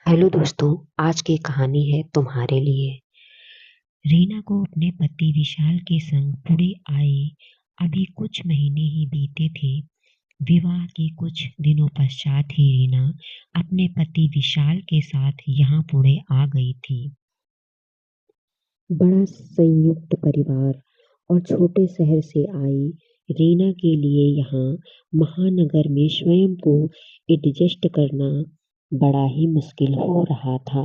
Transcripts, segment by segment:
Hello दोस्तों। आज की कहानी है तुम्हारे लिए। रीना को अपने पति विशाल के संग पुणे आए अभी कुछ महीने ही बीते थे। विवाह के कुछ दिनों पश्चात ही रीना अपने पति विशाल के साथ यहाँ पुणे आ गई थी। बड़ा संयुक्त परिवार और छोटे शहर से आई रीना के लिए यहाँ महानगर में स्वयं को एडजस्ट करना बड़ा ही मुश्किल हो रहा था।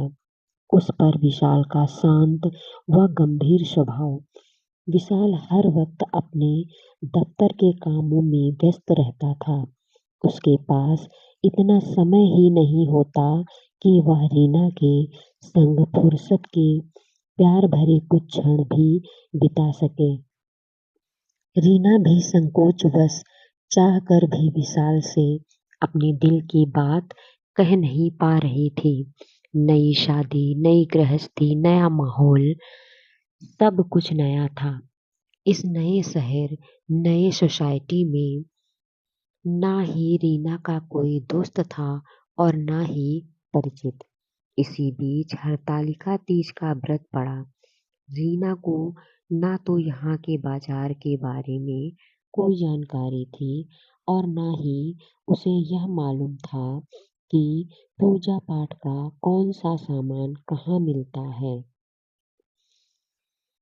उस पर विशाल का शांत व गंभीर स्वभाव। विशाल हर वक्त अपने दफ्तर के कामों में व्यस्त रहता था। उसके पास इतना समय ही नहीं होता कि वह रीना के संग फुर्सत के प्यार भरे कुछ क्षण भी बिता सके। रीना भी संकोचवश चाह कर भी विशाल से अपने दिल की बात कह नहीं पा रही थी। नई शादी, नई गृहस्थी, नया माहौल, सब कुछ नया था। इस नए शहर, नए सोसाइटी में ना ही रीना का कोई दोस्त था और ना ही परिचित। इसी बीच हरतालिका तीज का व्रत पड़ा। रीना को ना तो यहाँ के बाजार के बारे में कोई जानकारी थी और ना ही उसे यह मालूम था कि पूजा पाठ का कौन सा सामान कहाँ मिलता है।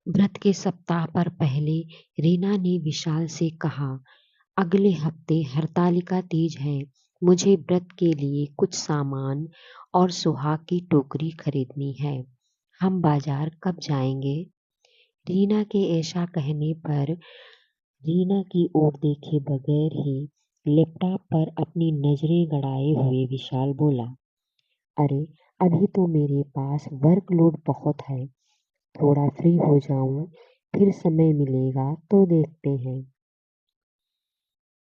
व्रत के सप्ताह पर पहले रीना ने विशाल से कहा, अगले हफ्ते हरतालिका तीज है। मुझे व्रत के लिए कुछ सामान और सुहाग की टोकरी खरीदनी है। हम बाजार कब जाएंगे? रीना के ऐसा कहने पर रीना की ओर देखे बगैर ही लैपटॉप पर अपनी नजरें गड़ाए हुए विशाल बोला, अरे अभी तो मेरे पास वर्कलोड बहुत है। थोड़ा फ्री हो जाऊं, फिर समय मिलेगा तो देखते हैं।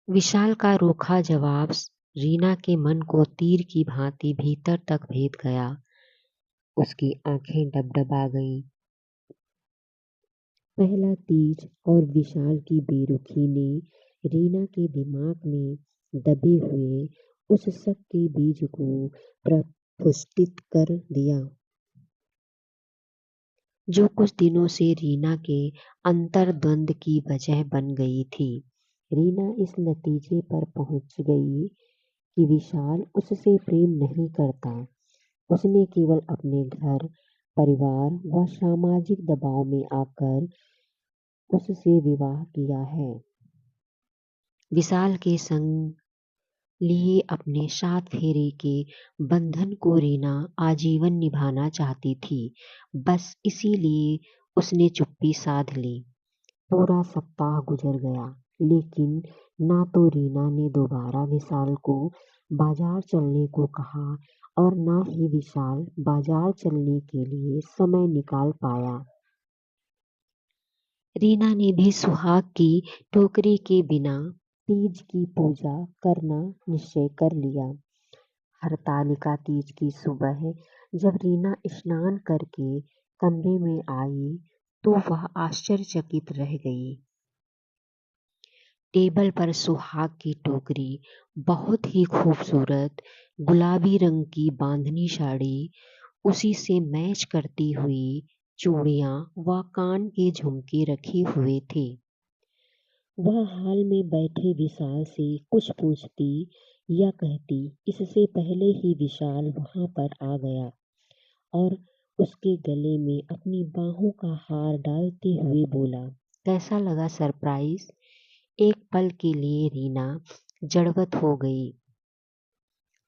विशाल का रूखा जवाब रीना के मन को तीर की भांति भीतर तक भेद गया। उसकी आंखें डबडबा गईं। पहला तीज और विशाल की बेरुखी ने रीना के दिमाग में दबे हुए उस शक के बीज को प्रफुष्टित कर दिया, जो कुछ दिनों से रीना के अंतर्द्वंद की वजह बन गई थी। रीना इस नतीजे पर पहुंच गई कि विशाल उससे प्रेम नहीं करता। उसने केवल अपने घर, परिवार व सामाजिक दबाव में आकर उससे विवाह किया है। विशाल के संग लिए अपने 7 फेरे के बंधन को रीना आजीवन निभाना चाहती थी। बस इसीलिए उसने चुप्पी साध ली। पूरा सप्ताह गुजर गया, लेकिन ना तो रीना ने दोबारा विशाल को बाजार चलने को कहा और ना ही विशाल बाजार चलने के लिए समय निकाल पाया। रीना ने भी सुहाग की टोकरी के बिना तीज की पूजा करना निश्चय कर लिया। हरतालिका तीज की सुबह जब रीना स्नान करके कमरे में आई तो वह आश्चर्यचकित रह गई। टेबल पर सुहाग की टोकरी, बहुत ही खूबसूरत गुलाबी रंग की बांधनी साड़ी, उसी से मैच करती हुई चूड़ियां व कान के झुमके रखे हुए थे। वह हाल में बैठे विशाल से कुछ पूछती या कहती, इससे पहले ही विशाल वहां पर आ गया और उसके गले में अपनी बाहों का हार डालते हुए बोला, कैसा लगा सरप्राइज? एक पल के लिए रीना जड़वत हो गई।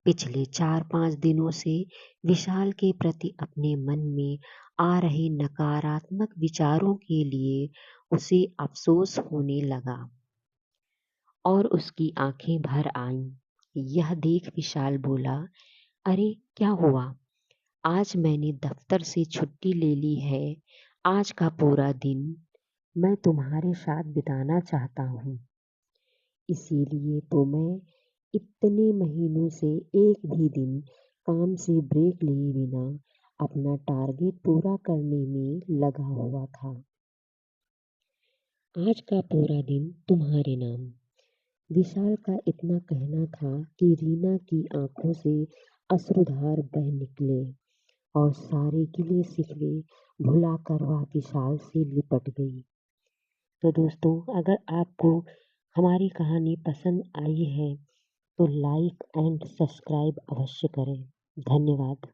पिछले 4-5 दिनों से विशाल के प्रति अपने मन में आ रहे नकारात्मक विचारों के लिए उसे अफसोस होने लगा और उसकी आंखें भर आईं। यह देख विशाल बोला, अरे क्या हुआ? आज मैंने दफ्तर से छुट्टी ले ली है। आज का पूरा दिन मैं तुम्हारे साथ बिताना चाहता हूँ। इसीलिए तो मैं इतने महीनों से एक भी दिन काम से ब्रेक लिए बिना अपना टारगेट पूरा करने में लगा हुआ था। आज का पूरा दिन तुम्हारे नाम। विशाल का इतना कहना था कि रीना की आंखों से अश्रुधार बह निकले और सारे गिले शिकवे भुलाकर वह विशाल से लिपट गई। तो दोस्तों, अगर आपको हमारी कहानी पसंद आई है तो लाइक एंड सब्सक्राइब अवश्य करें। धन्यवाद।